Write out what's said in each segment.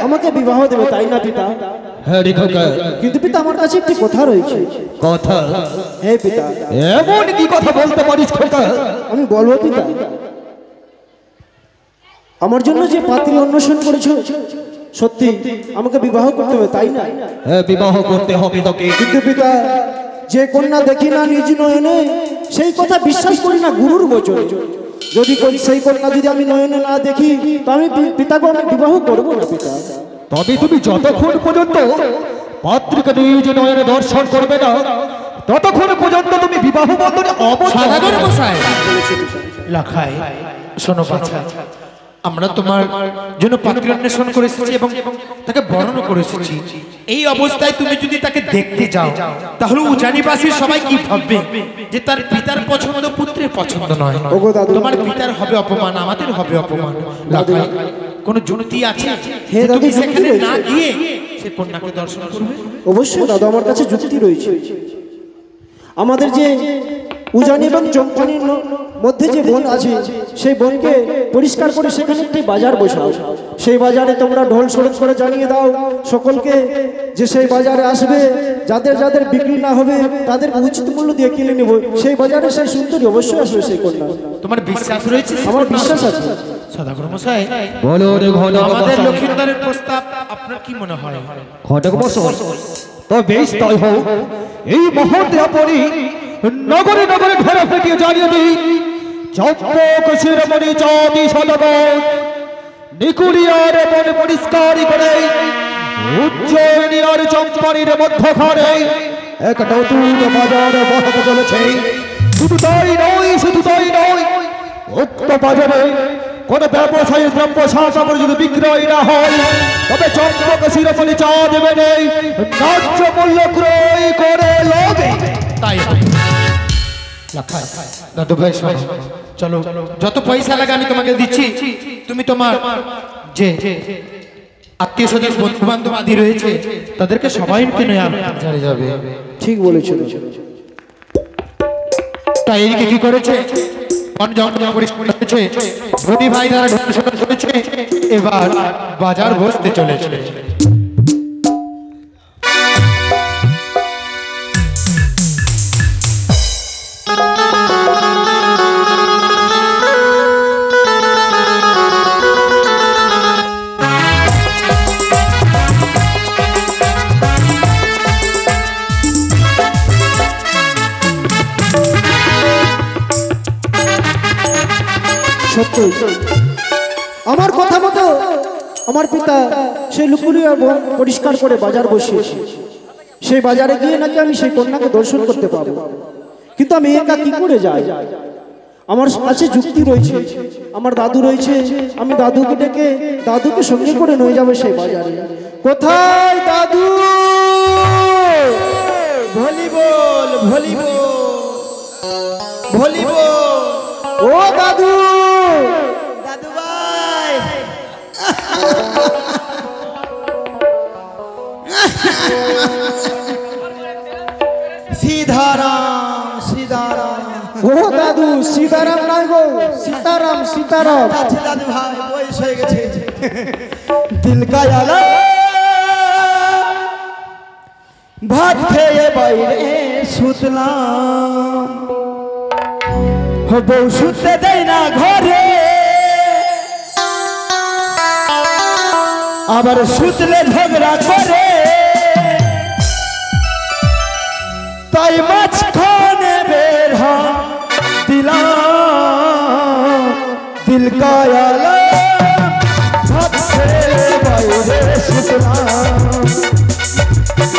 আমাকে বিবাহ দেবে তাই না পিতা? হ্যাঁ রে খোকা। কিন্তু পিতা আমার কাছে একটি কথা রয়েছে। কথা? হ্যাঁ পিতা। এমন কি কথা বলতে পারিস খোকা? আমি বলবো পিতা। আমার জন্য যে পাত্রী অন্বেষণ করেছো, সত্যি আমাকে বিবাহ করতে হবে তাই না? হ্যাঁ বিবাহ করতে হবে তোকে। কিন্তু পিতা, যে কন্যা দেখি না নিজ নয়নে, সেই কথা বিশ্বাস করি না গুরুর বচনে। যদি সেই কন্যা যদি আমি নয়নে না দেখি, তো আমি পিতাকে আমি বিবাহ করবো না পিতা। তবে তুমি যতক্ষণ পর্যন্ত পাত্রীকে নিজ নয়নে দর্শন করবে না, ততক্ষণ পর্যন্ত তুমি বিবাহ বন্ধনে সদাগর মশাই লাখাই শোনো বাছা, আমরা তোমার জন্য পাত্রী অন্বেষণ করে এসেছি এবং তাকে বরণ করে এসেছি। এই অবস্থায় তুমি যদি তাকে দেখতে যাও, তাহলে উজানিবাসীর সবাই কি ভাববে যে তার পিতার পছন্দ পুত্রের পছন্দ নয়। তোমার পিতার হবে অপমান, আমাদের হবে অপমান। লাখাই কোনো যুক্তি আছে তুমি সেখানে না গিয়ে সে কন্যাকে দর্শন করবে? অবশ্যই দাদা, আমার কাছে যুক্তি রয়েছে। আমাদের যে উজানি এবং চম্পানির মধ্যে যে বন আছে, সেই বনকে পরিষ্কার করে সেখানে একটি বাজার বসাও। সেই বাজারে তোমরা ঢোল সড়ক করে জানিয়ে দাও সকলকে যে সেই বাজারে আসবে, যাদের যাদের বিক্রি না হবে তাদের উচিত মূল্য দিয়ে কিনে নেব। সেই বাজারে সেই সুন্দরী অবশ্যই আসবে সেই কন্যা। তোমার বিশ্বাস রয়েছে? আমার বিশ্বাস আছে। সদাগর মশাই বলো রে ঘটক আমাদের মশাই। লক্ষিন্দরের প্রস্তাব আপনার কি মনে হয়? ঘটক মশাই, তো বেশ তাই হোক। এই মুহূর্তে আপনি নগরে নগরে ঘরে ফিরিয়ে জানিয়ে দিন, চম্পক শিরোমণি চাঁদি সদাগর নিকুড়িয়ার মন পরিষ্কার করে উজ্জয়িনী আর চম্পানির মধ্যখানে এক নতুন বাজার বসাতে চলেছে। শুধু তাই নয়, শুধু তাই নয়, উক্ত বাজারে কোন ব্যবসায়ী দ্রব্য সামগ্রী যদি বিক্রয় না হয়, তবে চম্পক শিরোমণি চা দেবে নেই, ন্যায্য মূল্য ক্রয় করে লবে। তাই দাদু ভাই চলো, যত পয়সা লাগে আমি তোমাকে দিচ্ছি। তুমি তোমার যে আত্মীয় স্বজন বন্ধু বান্ধব আদি রয়েছে তাদেরকে সবাইকে নিয়ে বাজারে যাবে। ঠিক বলেছিল। তাই এদিকে কি করেছে, ধনী ভাই দ্বারা ঢোল চলেছে, এবার বাজার বসতে চলেছে। সত্যি আমার কথা মতো আমার পিতা সেই লুকুলিয়া বন পরিষ্কার করে বাজার বসিয়েছে। সেই বাজারে গিয়ে নাকি আমি সেই কন্যাকে দর্শন করতে পারবো। কিন্তু আমি একা কি করে যাই? আমার কাছে যুক্তি রয়েছে, আমার দাদু রয়েছে। আমি দাদুকে ডেকে দাদুকে সঙ্গে করে নিয়ে যাবো সেই বাজারে। কোথায় দাদু? Volleyball volleyball volleyball. ও দাদু, দাদু ভাই সীতারাম সীতারাম। ও দাদু, সীতারাম নাই গো, সীতারাম সীতারাম। আচ্ছা দাদু ভাই বয়স হয়ে গেছে। দিল কায়ালা ভাত খেয়ে বাইরে শুতলাম, বউ শুতে দেয় না ঘরে, আবার শুতলে ঝগড়া করে, তাই মাঝখানে বের দিলাম। দিল কায়ালা ভাত খেয়ে বাইরে শুতলাম,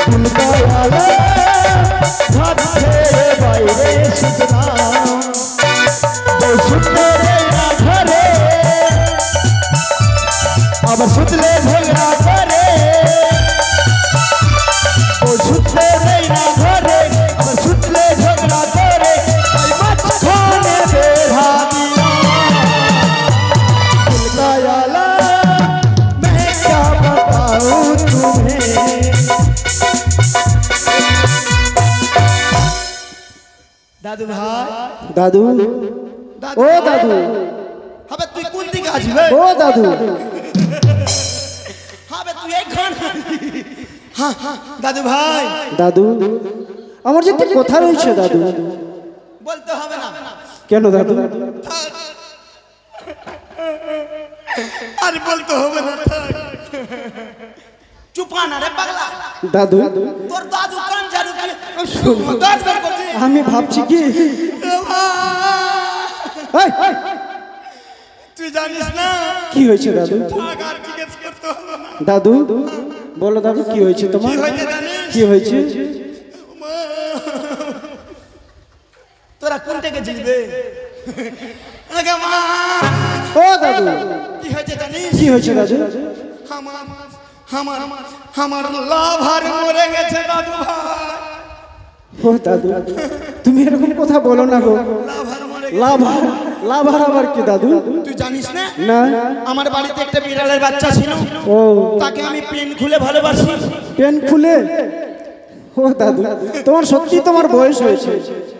দিল কায়ালা ভাত খেয়ে বাইরে শুতলাম, শুতে দেয় না ঘরে, আবার শুতলে ঝগড়া করে, ও শুতে দেয় না ঘরে, আবার শুতলে ঝগড়া করে, তাই মাঝখানে বেড়া দিলাম। দিল কায়ালা मैं क्या बताऊं तुम्हें। দাদু ভাই, দাদু, ও দাদু, হবে তুই কোন দিকে আসবে? ও দাদু, হবে তুই এখন হ্যাঁ দাদু ভাই দাদু আমার যে একটা কথা রয়েছে দাদু। বলতে হবে না কেন দাদু? আর বলতে হবে না চুপা না রে পাগলা। দাদু তোর দাদু কান ঝাড়ু আমি ভাবছি কি এই, তুই জানিস না কি হয়েছে দাদু? আর জিজ্ঞেস করতে হবে না। দাদু বলো দাদু কি হয়েছে তোমার? কি হয়েছে জানিস? কি হয়েছে? তোরা কোন থেকে জিতবে? আগে মা ও দাদু কি হয়েছে জানিস? কি হয়েছে দাদু? আমার আমার আমার লাভার মরে গেছে দাদু ভাই। ও দাদু তুমি এরকম কথা বলো না গো। লাভার মরে লাভার লাভার আবার কি দাদু? তুই জানিস না না। আমার বাড়িতে একটা বিড়ালের বাচ্চা ছিল, ও তাকে আমি পেন খুলে ভালোবাসি। পেন খুলে? ও দাদু তোমার সত্যি তোমার বয়স হয়েছে।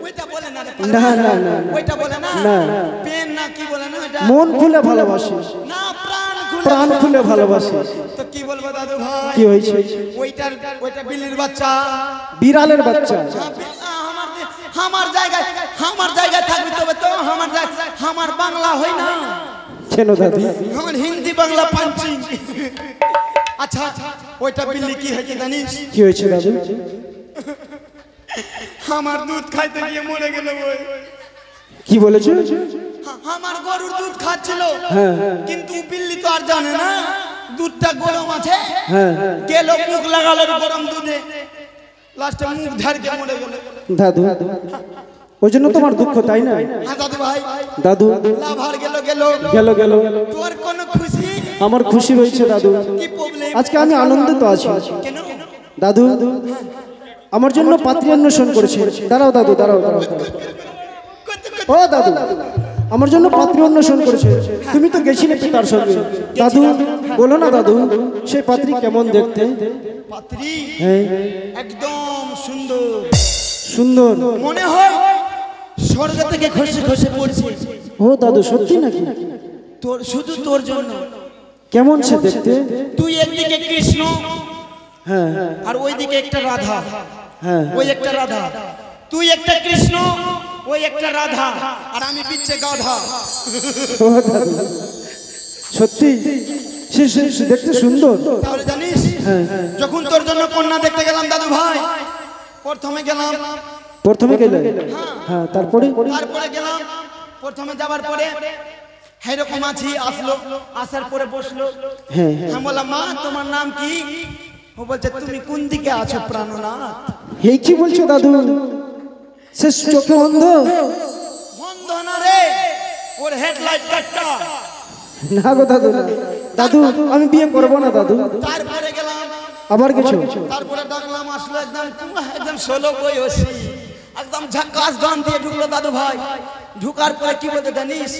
ওইটা বলে না রে না না না ওইটা বলে না না। পেন না কি বলে না এটা মন খুলে ভালোবাসি, না প্রাণ খুলে প্রাণ খুলে ভালোবাসি। তো কি বলবো দাদু ভাই? কি হয়েছে? ওইটা বিলির বাচ্চা। বিড়ালের বাচ্চা? আমার জায়গায় থাকবি তবে তো আমার বাংলা হয় না, কেন দাদু? আমার হিন্দি বাংলা পাঞ্চি। আচ্ছা ওইটা বিল্লি কি হয়েছে জানিস? কি হয়েছে দাদু? আমার দুধ খাইতে গিয়ে মরে গেল। ওই কি বলেছো? আমার গরুর দুধ খাচ্ছিল, হ্যাঁ কিন্তু বিল্লি তো আর জানে না দুধটা গরম আছে। হ্যাঁ গেল মুখ লাগালো গরম দুধে, লাস্টে মুখ ঝাড়কে মরে গেল। দাদু ওই জন্য তোমার দুঃখ তাই না? হ্যাঁ দাদু ভাই। দাদু লাভার গেল গেল গেল তোর কোন খুশি? আমার খুশি হয়েছে দাদু। কি প্রবলেম? আজকে আমি আনন্দিত আছি কেন? দাদু। আমার জন্য পাত্রী অন্বেষণ করেছে। দাঁড়াও দাদু দাঁড়াও দাঁড়াও দাঁড়াও। ও দাদু আমার জন্য পাত্রী অন্বেষণ করেছে। তুমি তো গেছিলে পিতার সঙ্গে। দাদু বলো না দাদু সেই পাত্রী কেমন দেখতে? পাত্রী হ্যাঁ একদম সুন্দর সুন্দর। মনে হয় স্বর্গ থেকে খসে খসে পড়ছে। ও দাদু সত্যি নাকি? তোর শুধু তোর জন্য। কেমন সে দেখতে? তুই একদিকে কৃষ্ণ হ্যাঁ আর ওইদিকে একটা রাধা। হ্যাঁ ওই একটা রাধা, তুই একটা কৃষ্ণ ওই একটা রাধা, আর আমি পিচ্ছে গাধা। ও দাদু সত্যি সে দেখতে সুন্দর। তাহলে জানিস যখন তোর জন্য কন্যা দেখতে গেলাম দাদু ভাই, প্রথমে গেলে হ্যাঁ তারপরে গেলাম। প্রথমে যাবার পরে এরকম আছি, আসলো, আসার পরে বসলো। হ্যাঁ আমি বললাম মা তোমার নাম কি? ও বলছে তুমি কোন দিকে আছো প্রাণনাথ? এই কি বলছো দাদু? সে চোখে অন্ধ? বন্ধ না রে, ওর হেডলাইট কাটটা। না গো দাদু না। দাদু আমি বিয়ে করবো না দাদু। তারপরে গেলাম, আবার গেছো? তারপরে ডাকলাম, আসলো একদম 16 বয়সী, একদম ঝাক্কাস গান দিয়ে ঢুকলো দাদু ভাই। ঢুকার পরে কি বলতে জানিস?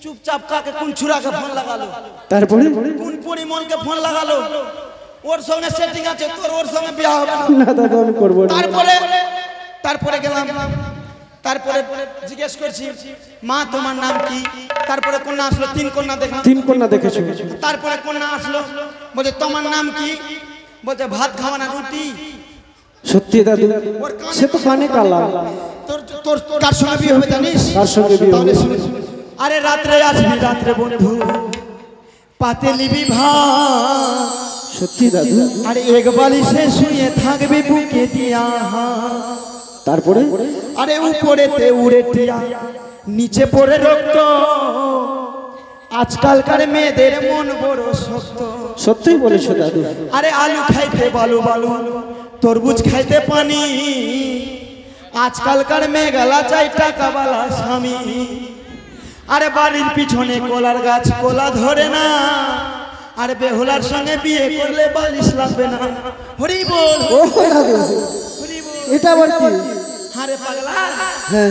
চুপচাপ কাকে কোন ছুরাকে ফোন লাগালো, তারপরে? কোন পরিমলকে ফোন লাগালো। ওর সঙ্গে সেটিং আছে, তোর ওর সঙ্গে বিয়ে হবে না। না দাদু আমি করবো না। তারপরে গেলাম, তারপরে জিজ্ঞেস করছি মা তোমার নাম কি? তারপরে কন্যা আসলো, 3 কন্যা দেখলাম। 3 কন্যা দেখেছো? তারপরে কন্যা আসলো, বলছে তোমার নাম কি? বলছে ভাত খাওয়া না রুটি। সত্যি দাদু সে তো কানে কালা। তোর তোর কার সঙ্গে বিয়ে হবে জানিস? কার সঙ্গে বিয়ে হবে? আরে রাত্রে আসবি, রাত্রে বন্ধু পাতে নিবি ভাত। সত্যি দাদু? আরে এক বালিশে শুয়ে থাকবি বুকে দিয়া। তারপরে? আরে উপরেতে উড়ে টিয়া, নিচে পড়ে রক্ত। আজকালকার মেয়েদের মন বড় শক্ত। সত্যিই বলেছো দাদু। আরে আলু খাইতে বালু বালু, তরমুজ খাইতে পানি। আজকালকার মেয়েগুলা চাই টাকাওয়ালা স্বামী। আরে বাড়ির পিছনে কলার গাছ, কলা ধরে না। আরে বেহুলার সঙ্গে বিয়ে করলে বালিশ লাগবে না। হরি বল, ও দাদু হরি বল। এটা আবার কি? আরে পাগলা, হ্যাঁ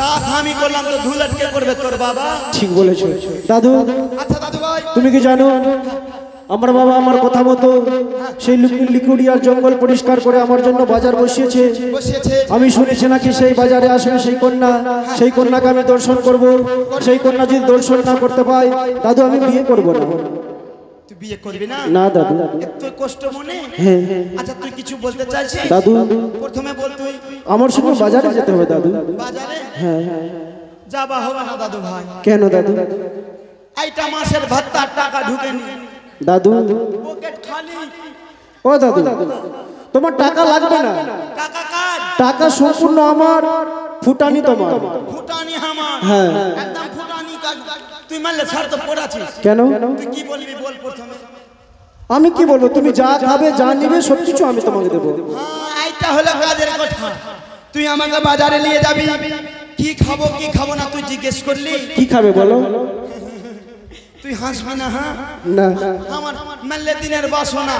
রাত আমি করলাম তো ধুলাটকে করবে তোর বাবা। ঠিক বলেছো দাদু। আচ্ছা দাদু ভাই, তুমি কি জানো আমার বাবা আমার কথা মতো সেই লিকুড়িয়ার জঙ্গল পরিষ্কার করে আমার জন্য বাজার বসিয়েছে। আমি শুনেছি নাকি সেই বাজারে আসবে সেই কন্যা, সেই কন্যাকে আমি দর্শন করব। সেই কন্যা যদি দর্শন না করতে পাই দাদু আমি বিয়ে করব না। তুই বিয়ে করবি না? না দাদু। তুই কষ্ট মনে? হ্যাঁ আচ্ছা তুই কিছু বলতে চাইছিস? দাদু প্রথমে বল তুই। আমার সঙ্গে বাজারে যেতে হবে দাদু। বাজারে হ্যাঁ যাবা হবে না দাদু ভাই। কেন দাদু? এইটা মাসের ভাত্তার টাকা ঢুকেনি, দাদু পকেট খালি। ও দাদু তোমার টাকা লাগবে না, টাকা কার? টাকা সম্পূর্ণ আমার, ফুটানি তোমার। ফুটানি আমার? হ্যাঁ। একদম ফুটানি কাজ। তুই মানলে ছাড় তো পড়াছিস। কেন? তুই কি বলবি বল প্রথমে। আমি কি বলবো, তুমি যা খাবে যা নিবে সবকিছু আমি তোমাকে দেবো। হ্যাঁ এইটা হলো কাজের কথা। তুই আমাকে বাজারে নিয়ে যাবি, কি খাবো না তুই জিজ্ঞেস করলি। কি খাবে বলো? তুই হাসবি না? হ্যাঁ না আমার মানলে দিনের বাসনা।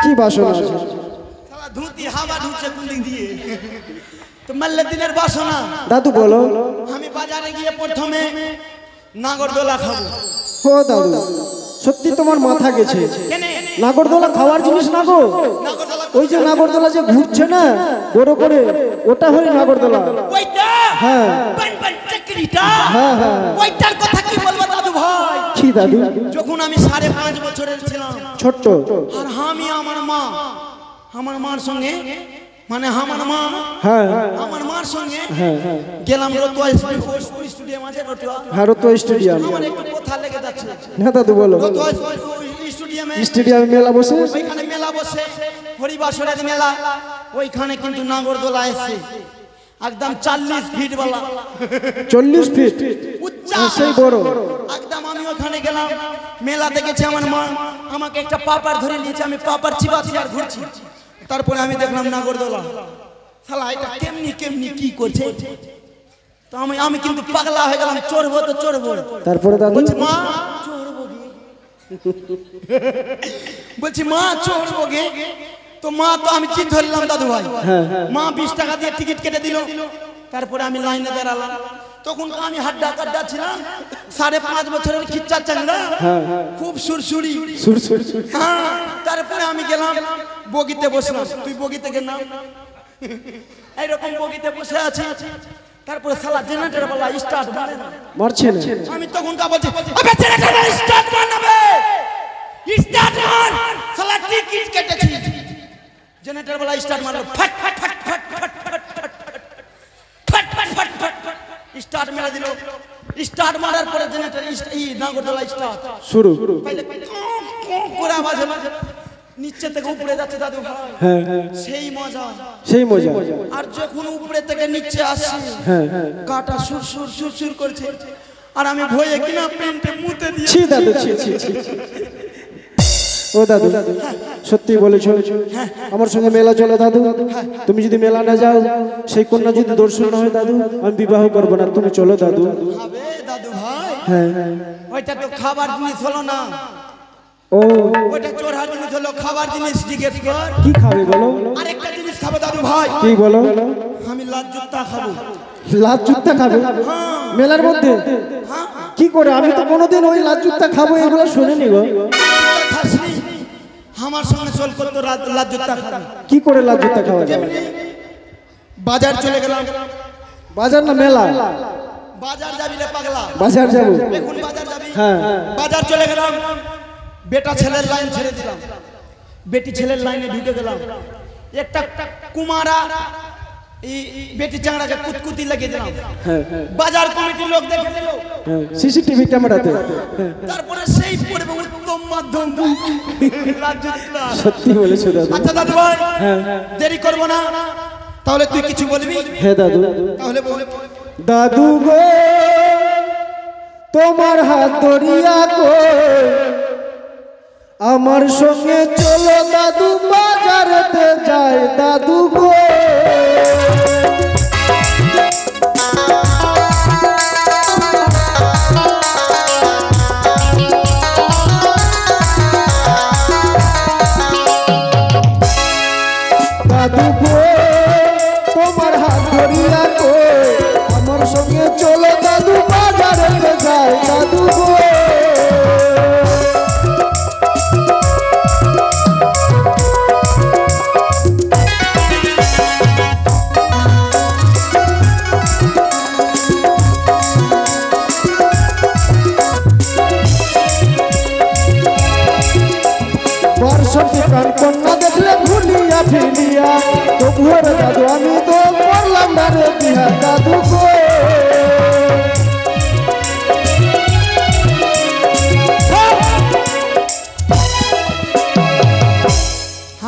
কি বাসনা আছে? শালা ধুতি হাওয়া ঢুকছে কোন দিক দিয়ে। তো মানলে দিনের বাসনা। দাদু বলো। আমি বাজারে গিয়ে প্রথমে নাগরদোলা খাবো। ও দাদু সত্যি তোমার মাথা গেছে। কেনে? নাগরদোলা খাওয়ার জিনিস না গো। নাগরদোলা ওই যে নাগরদোলা যে ঘুরছে না বড় করে, ওটা হয় নাগরদোলা। ওইটা? হ্যাঁ বান চাকরিটা? হ্যাঁ হ্যাঁ। ওইটার কথা কি বলবো দাদু ভাই? কি দাদু? যখন আমি 5.5 বছরের ছিলাম, ছোট্ট, আর আমি আমার মার সঙ্গে, মানে আমার মা হ্যাঁ আমার মার সঙ্গে হ্যাঁ হ্যাঁ গেলাম রতুয়া স্টেডিয়াম আছে রতুয়া। ভারত স্টেডিয়াম। আমার একটু কথা লেগে যাচ্ছে। না দাদু বলো। রতুয়া স্টেডিয়ামে স্টেডিয়ামে মেলা বসে। ওইখানে মেলা বসে, হরিবাসরের মেলা। ওইখানে কিন্তু নাগরদোলা এসে একদম 40 ফিট বালা, 40 ফিট উচ্চা, সেই বড়। একদম আমি ওখানে গেলাম, মেলা দেখেছি। আমার মা আমাকে একটা পাপার ধরে নিয়েছে, আমি পাপার চিবাচ্ছি আর ঘুরছি। তারপরে আমি দেখলাম নাগরদোলা। শালা এটা কেমনি কি করছে। তো আমি কিন্তু পাগলা হয়ে গেলাম, চড়বো তো চড়বো। তারপরে দাদু বলছি মা চড়বো গে, বলছি মা চড়বো গে। তো মা তো আমি কি ধরলাম দাদু ভাই, মা 20 টাকা দিয়ে টিকিট কেটে দিল। তারপরে আমি লাইনে দাঁড়ালাম। তখন আমি হাড্ডা কাড্ডা ছিলাম, 5.5 বছরের খিচ্চা চাংড়া, খুব সুরসুরি। হ্যাঁ। তারপরে আমি গেলাম বগিতে বসলাম। তুই বগিতে গেলাম, এইরকম বগিতে বসে আছি। তারপরে শালা জেনারেটর वाला স্টার্ট মারে না, মারছে না। আমি তখন কা বলছি আবে জেনারেটর স্টার্ট মার না বে, স্টার্ট মার। শালা টিকিট কেটেছি, জেনারেটর वाला স্টার্ট মারলো, ফট ফট ফট ফট ফট ফট ফট ফট ফট ফট ফট স্টার্ট মেরে দিল। স্টার্ট মারার পরে জেনারেটর এই নাগরদোলা স্টার্ট শুরু। পহলে করে আওয়াজ হলো, নিচে থেকে উপরে যাচ্ছে দাদু ভাই। হ্যাঁ সেই মজা, সেই মজা। আর যখন উপরে থেকে নিচে আসি, হ্যাঁ কাটা সুর সুর সুর সুর করছে। আর আমি ভয়ে কিনা পেন্টে মুতে দিয়ে। ছি দাদু ছি ছি ছি। ও দাদু সত্যি বলেছো, আমার সঙ্গে মেলা চলো দাদু। তুমি যদি মেলা না যাও, সেই কন্যা যদি দর্শন না হয় দাদু, আমি বিবাহ করবো না। তুমি চলো দাদু। হবে দাদু ভাই, হ্যাঁ ওইটা তো খাবার জিনিস হলো না, ও ওইটা চোরার জিনিস হলো। খাবার জিনিস জিজ্ঞেস কর। কি খাবে বলো? আরেকটা জিনিস খাবো দাদু ভাই। কি বলো? আমি লাল জুত্তা খাবো। লাল জুত্তা খাবে মেলার মধ্যে? কি করে? আমি তো কোনোদিন ওই লাল জুত্তা খাবো এগুলো শুনিনি গো। খাসনি আমার সঙ্গে চল করতো লাল জুত্তা খাবো। কি করে লাল জুত্তা খাওয়া যাবে? বাজার চলে গেলাম। বাজার না মেলা? বাজার যাবি রে পাগলা? বাজার যাবো। এখন বাজার যাবি? হ্যাঁ। বাজার চলে গেলাম, বেটা ছেলের লাইন ছেড়ে দিলাম, বেটি ছেলের লাইনে ঢুকে গেলাম। একটা কুমারা এই বেটি চাংড়াকে কুতকুতি লাগিয়ে দিলাম। বাজার কমিটির লোক দেখে নিল, সিসিটিভি ক্যামেরাতে। তারপরে সেই পড়বে উত্তম মাধ্যম। সত্যি বলেছো দাদু। আচ্ছা দাদু ভাই দেরি করবো না, তাহলে তুই কিছু বলবি? হ্যাঁ দাদু। তাহলে বল। দাদু গো তোমার হাত ধরিয়া কই, আমার সঙ্গে চলো দাদু বাজারেতে যাই দাদু গো। দাদু গো তোমার হাত ধরিয়া কই, আমার সঙ্গে চলো দাদু বাজারেতে যাই দাদু গো। বাসন্তী কান কন্যা দেখলে ভুলিয়া ফিরিয়া তবুও রে দাদু আমি তো করলাম না রে বিহা দাদু গো।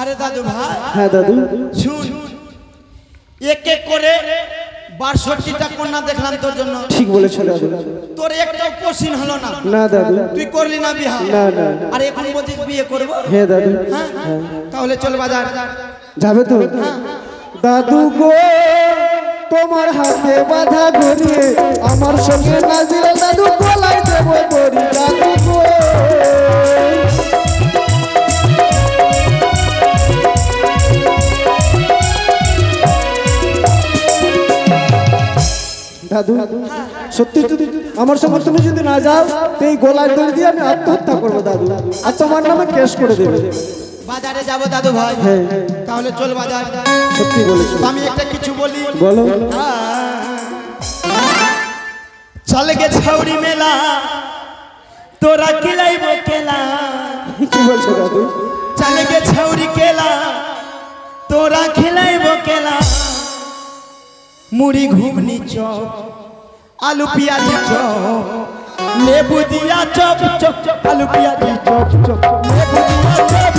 আরে দাদু ভাই, হ্যাঁ দাদু শুন, এক এক করে ৬২টা কন্যা দেখলাম তোর জন্য। ঠিক বলেছো দাদু। তোর একটাও পছন্দ হলো না? না দাদু। তুই করলি না বিয়া? না না। আর এখন বলছিস বিয়ে করবো? হ্যাঁ দাদু। হ্যাঁ, তাহলে চল বাজার। যাবে তো? দাদু গো তোমার হাতে বাঁধা ঘড়ি আমার সঙ্গে না দিলে দাদু গলায় দেব দড়ি দাদু গো। দাদু সত্যি আমার সঙ্গে তুমি যদি না যাও তো এই গলায় দড়ি দিয়ে আমি আত্মহত্যা করবো দাদু, আর তোমার নামে কেস করে দেবে। বাজারে যাবো দাদু ভাই। হ্যাঁ তাহলে চল বাজার। সত্যি বলেছো। আমি একটা কিছু বলি। বলো। চল গে ছাউরি মেলা তোরা কিলাইব কেলা। কি বলছো দাদু? চল গে ছাউরি কেলা তোরা খিলাইব কেলা। মুড়ি ঘুগনি চপ আলু পেঁয়াজি চপ লেবু দিয়া চপ চপ আলু পেঁয়াজি চপ চপ লেবু দিয়া চপ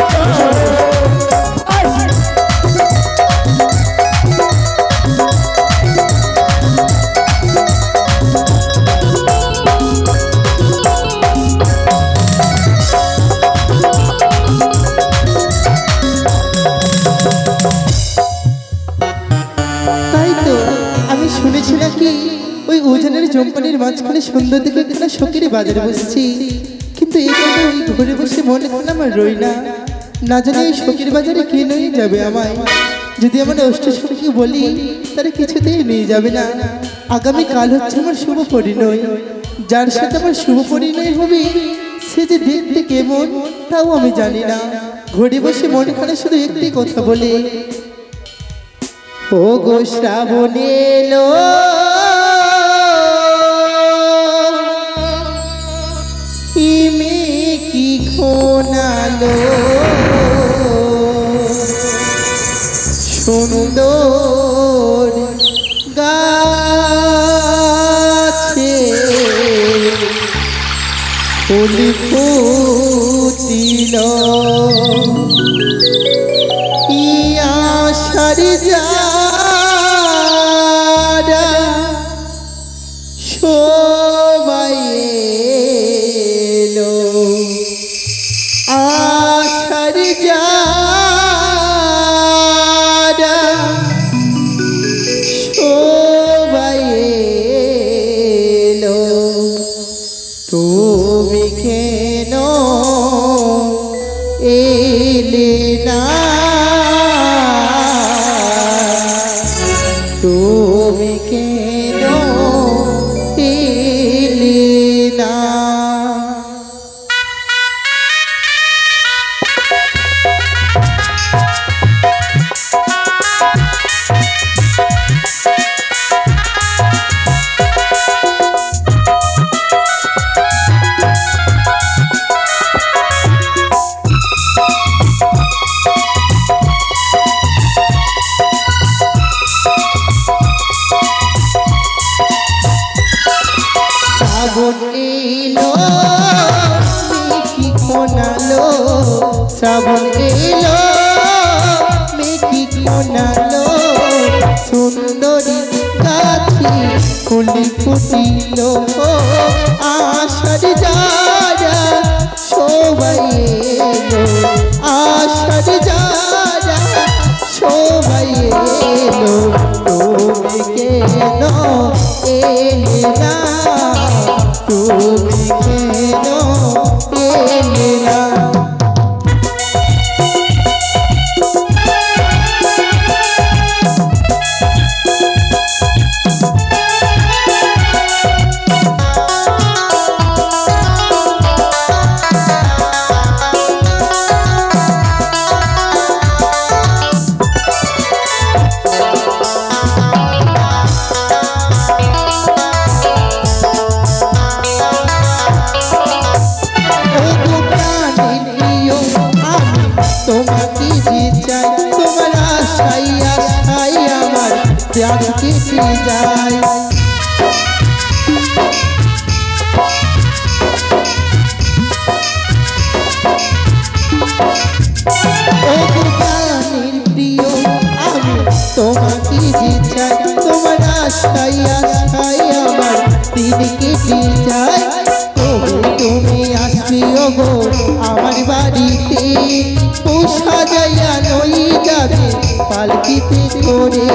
তাই তো আমি শুনেছি নাকি ওই উজানের জম্পানির মাঝখানে সুন্দর দেখে একটা শখের বাজারে বসেছি, কিন্তু এখানে ওই ঘরে বসে মনে হয় আমার রই না। না জানি ওই শখের বাজারে কে নিয়ে যাবে আমায়। যদি আমার অষ্টসখীকে বলি তারা কিছুতেই নিয়ে যাবে না। আগামীকাল হচ্ছে আমার শুভ পরিণয়, যার সাথে আমার শুভ পরিণয় হবে সে যে দেখতে কেমন তাও আমি জানি না। ঘরে বসে মনে করে শুধু একটি কথা বলে, ও গো শ্রাবণ এলো ইমে কি খোনালো সুন্দর গাছে ফুল ফুটিল আশার যারা সবাই এলো আশার যারা সবাই এলো তুমি কেন এলে না তুমি কেন এলে না শ্রাবণ এলো মেঘি কোনালো শ্রাবণ এলো মেঘি কোনালো সুন্দরী গাছি ফুলি ফুটিল আশার যারা সবাই এলো আশার যারা সবাই এলো তুমি কেন এলে না তুমি কেন এলে না তোমাকে যে চাই তোমার আশাই আশাই আমার প্রাণ কেটে যায় ও গানের প্রিয় আমি তোমাকে যে চাই তোমার আশাই আশাই আমার দিন কেটে যায় তুমি আসবে গো আমার বাড়িতে পোষা যাইয়া নই যাবে পালকিতে করে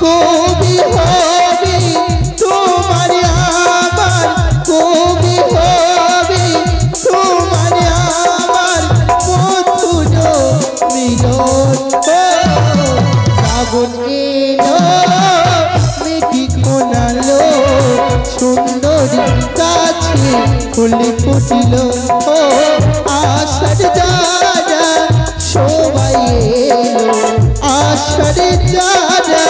কবি হবে তোমার আমার কবি হবে তোমার আমার মধুর মিলন শ্রাবণ এলো মেঘি কোনালো সুন্দরী কাছে ফুলে ফুটিল ও আষাঢ় যারা সবাই এলো আষাঢ় যারা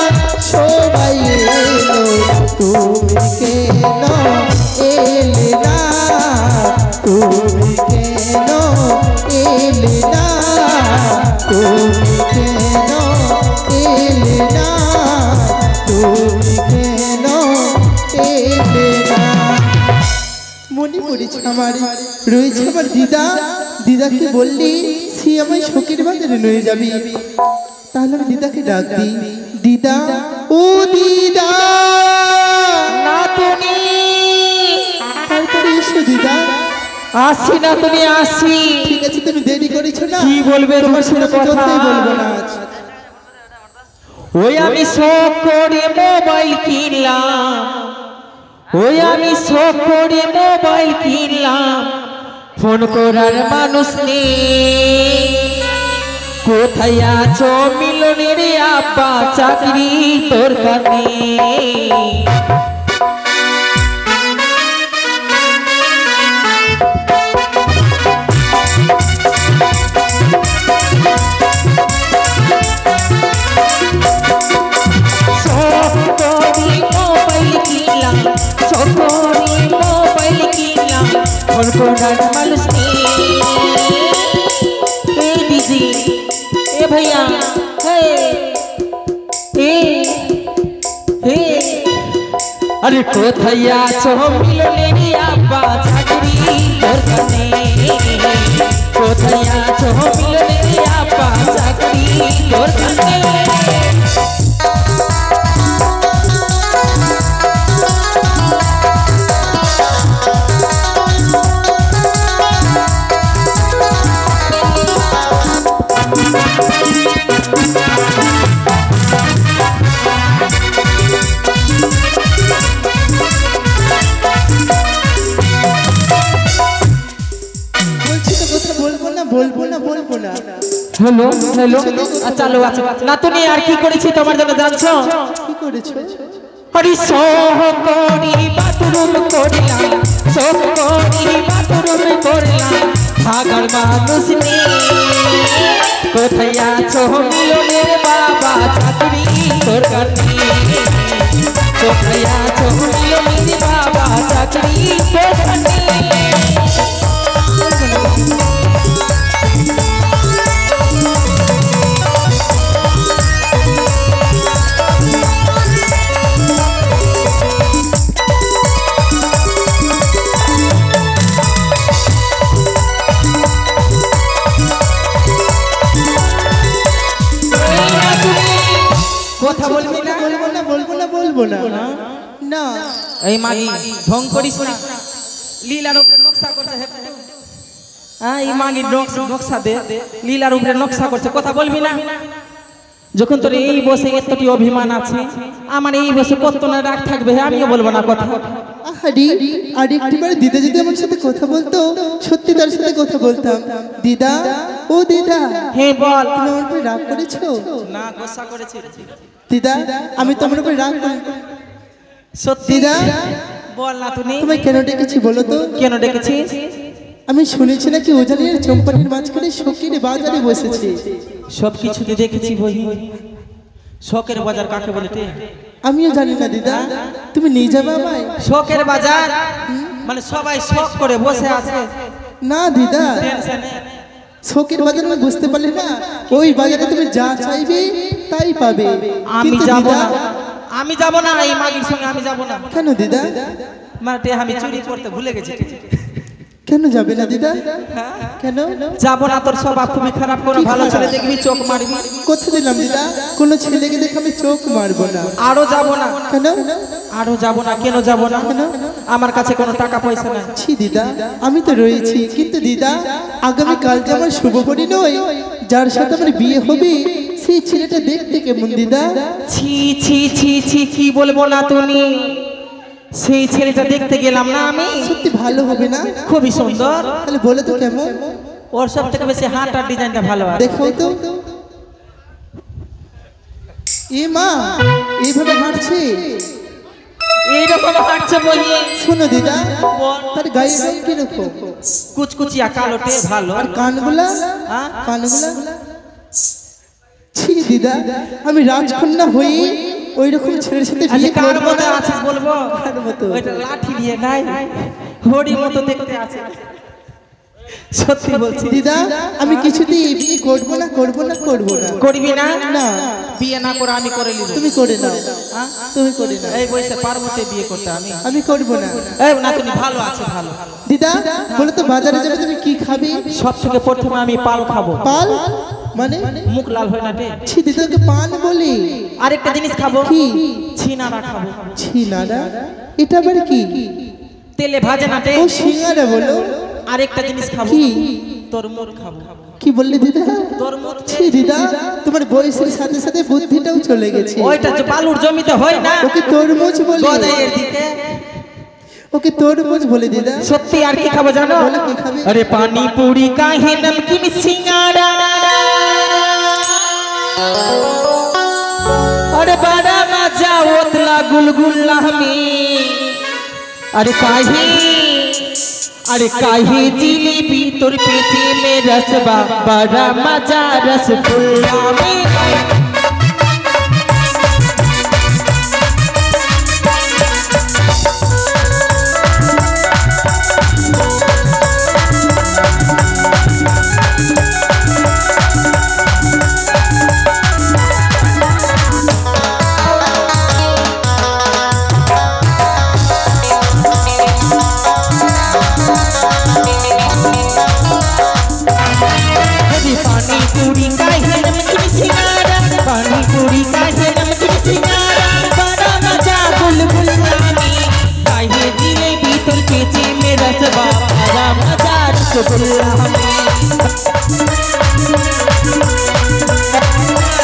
সবাই এলো তুমি কেন এলে না তুমি কেন এলে না তুমি কেন এলে না তুমি কেন এলে না মনে পড়েছে আমার রয়েছে আমার দিদা দিদাকে বললি সে আমায় শোকের বাজারে নিয়ে যাবি তাহলে আমি দিদাকে ডাক দিই দিদা ও দিদা নাতনি তারপরে এসো দিদা আসি না তুমি আসি ঠিক আছে তুমি দেরি করেছো না কি বলবে তোমার সাথে কথা বলবো না আজ ওই আমি শখ করে মোবাইল কিনলাম ওই আমি শখ করে মোবাইল কিনলাম ফোন করার মানুষ নেই কোথায় আছো মিলনের আব্বা চাকরি তোর কানে कोडार मालूस ए दीदी ए भैया हे अरे कोथैया छो मिलने आब्बा चाकरी तोर कने कोथैया छो मिलने आब्बा चाकरी तोर कने हेलो हेलो चलो अच्छा नातुनी यार की করেছি তোমার জন্য জানছো কি করেছো হরি সহকরি বাথরুম করিলাম সহকরি বাথরুম করিলাম ভাগার মানুষ নেই কোথায় আছো মিলনের বাবা চাকরি তোর কানে কোথায় আছো মিলনের বাবা চাকরি তোর কানে কথা বলবি না বলবো না না এই মাগি ঢং করিস না লীলার উপরে নকশা করতে হে হ্যাঁ এই মাগি নকশা দে লীলার উপরে নকশা করছে কথা বলবি না যখন তোর এই বসে এতটি অভিমান আছে আমার এই বসে কত না রাগ থাকবে আমিও বলবো না কথা আরেকটিবার দিদা যদি আমার সাথে কথা বলতো সত্যি তার সাথে কথা বলতাম দিদা ও দিদা হে বল তুমি আমার উপরে রাগ করেছো না গোসা করেছি দিদা আমি তোমার উপরে রাগ করি সত্যি দিদা বল না তুমি তোমায় কেন ডেকেছি বলো তো কেন ডেকেছিস আমি শুনেছি নাকি ওজানির চম্পানির মাঝখানে শোকের বাজারে বসেছে সব কিছুতে দেখেছি বই শোকের বাজার কাকে বলে আমিও জানি না দিদা তুমি নিয়ে যাবে আমায় শোকের বাজার মানে সবাই শোক করে বসে আছে না দিদা শোকের বাজার আমি বুঝতে পারলে না, ওই বাজারে তুমি যা চাইবে তাই পাবে। আমি কিন্তু যাব দিদা, না, আমি যাব না, এই মাগির সঙ্গে আমি যাব না। কেন দিদা? মানে আমি চুরি করতে ভুলে গেছি। কেন যাবে না দিদা? কেন যাব না? তোর স্বভাব খুবই খারাপ, কোনো ভালো ছেলে দেখবি চোখ মারবি। কথা দিলাম দিদা, কোনো ছেলেকে দেখে আমি চোখ মারবো না। আরো যাব না। কেন? আরো যাব না। কেন যাব না? আমার কাছে কোনো টাকা পয়সা নাই। ছি দিদা, আমি তো রয়েছি, কিন্তু দিদা আগামী কাল যে আমার শুভ পরিণয়, যার সাথে আমার বিয়ে হবে, সেই ছেলেটা দেখতে কেমন দিদা? ছি ছি ছি ছি, কি বলবো না তুমি, সেই ছেলেটা দেখতে গেলাম না আমি, সত্যি ভালো হবে না? খুবই সুন্দর। তাহলে বলে তো কেমন? ওর সব থেকে বেশি হাঁটার ডিজাইনটা ভালো আছে। দেখো তো। এ মা, এইভাবে হাঁটছে? এইরকম হাঁটছে বলি। শোনো দিদা, তার গায়ে রং কিরকম? কুচকুচিয়া কালোটে ভালো। আর কানগুলা? হ্যাঁ? কানগুলা? ছি দিদা, আমি রাজকন্যা হই ওই রকম ছেলের সাথে আচ্ছা, বিয়ে কার করবো মতো না? আছিস বলবো? কার মতো? ওইটা লাঠি দিয়ে নাই, হরি মতো দেখতে আছে। সত্যি বলছি দিদা, আমি কিছুতেই এই বিয়ে করবো না, করবো না, করবো না। করবি না? না, বিয়ে না করে আমি করে নিব। তুমি করে নাও, তুমি করে নাও। এই বয়সে পারবতে বিয়ে করতে আমি করবো না। এই না, তুমি ভালো আছে ভালো। দিদা বলে তো, বাজারে যাবে তুমি কি খাবে? সব থেকে প্রথমে আমি পাল খাবো। পাল মানে? মুখ লাল হয় না রে। ছি দিদাকে পান বলি। আরেকটা জিনিস খাবো। কি? ছিনাড়া খাবো। ছি নাড়া? এটা আবার কি? তেলে ভাজে না রে। ও সিঙ্গারা বলো। আরেকটা জিনিস খাবো। কি? তরমুজ খাবো। কি বললে দিদা? তরমুজ। ছি দিদা, তোমার বয়সের সাথে সাথে বুদ্ধিটাও চলে গেছে। ওইটা যে বালুর জমিতে হয় না, ওকে তরমুজ বলে। গদাইয়ের দিকে। ওকে তরমুজ বলে দিদা। সত্যি আর কি খাবো জানো? বলো কি খাবে? अरे पानी पूरी काहे नमकीन सिंगाड़ा, अरे बड़ा मजा ओतला गुलगुल्ला में, अरे काहे जिलेबी तोर पेटे में रसबा, बड़ा मजा रसगुल्ला में।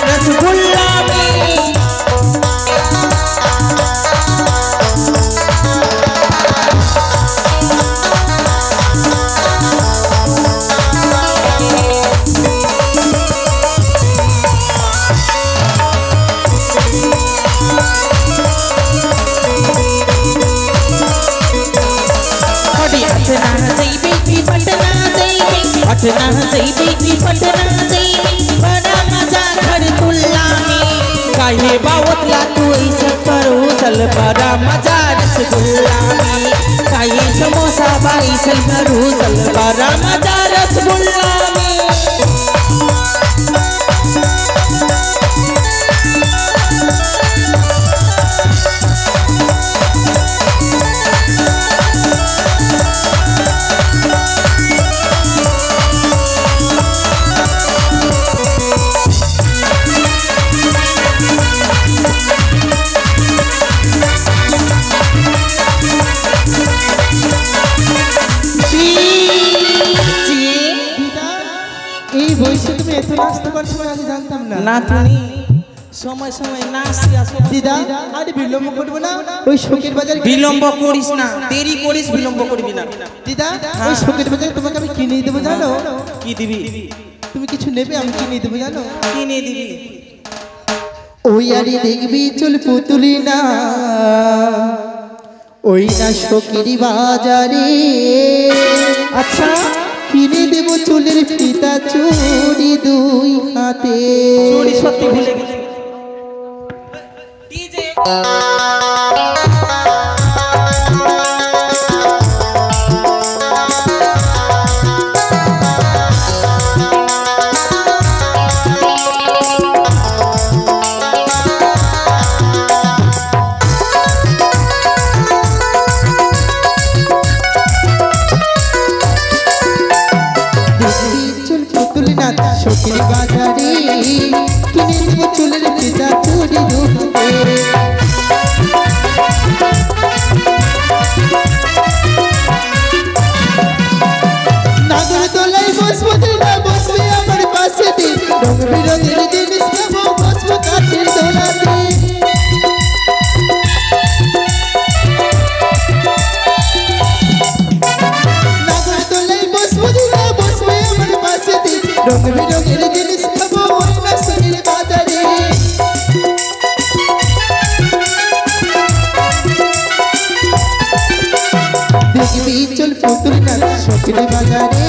रसगुल्ला में पटना जइबे की पटना जइबे, बड़ा मजा घर तुल्ला में, काहे बावतला तू ऐसा करो चल, बड़ा मजा रसगुल्ला में, काहे समोसा बाईसल करो चल, बड़ा मजा रसगुल्ला में। এই বয়সে তুমি এত নাচতে পারছো আমি জানতাম না। না তুমি সময় সময় নাচ দিদা, আরে বিলম্ব করবো না, ওই শোকের বাজারে বিলম্ব করিস না, দেরি করিস, বিলম্ব করবি না। দিদা, ওই শোকের বাজারে তোমাকে আমি কিনে দেবো জানো? কি দিবি? তুমি কিছু নেবে, আমি কিনে দেবো জানো? কিনে দিবি। ওই আরে দেখবি চুল পুতুলি না, ওই না শোকের বাজারে। আচ্ছা, কিনে দেবো চুলের ফিতা চুড়ি দুই হাতে। চুরি সত্যি ভুলে গেছি। ডিজে শোকের বাজারে কিনে দেবো চুলের ফিতা চুরি দুহাতে নাগরদোলায় বসবো দিনা বসবে আমার পাশে দিন রং বিরঙের জিনিস খাবো বসবো কাঠের দোলাতে নাগরদোলায় বসবো দিনা বসবে আমার পাশে দিন রং বিরঙের জিনিস খাবো ওই না শোকের বাজারে দেখবি চল পুতুল নাচ শোকের বাজারে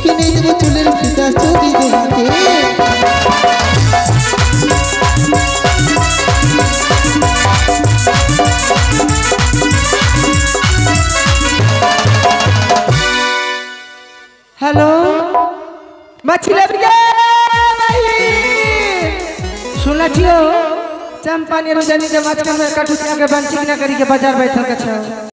কিনে দেবো চুলের ফিতা চুরি দুহাতে हेलो मछली सुना छियो चंपानी रोजानी के माछ के काटू के बंची ना करी के बाजार बैठल के छ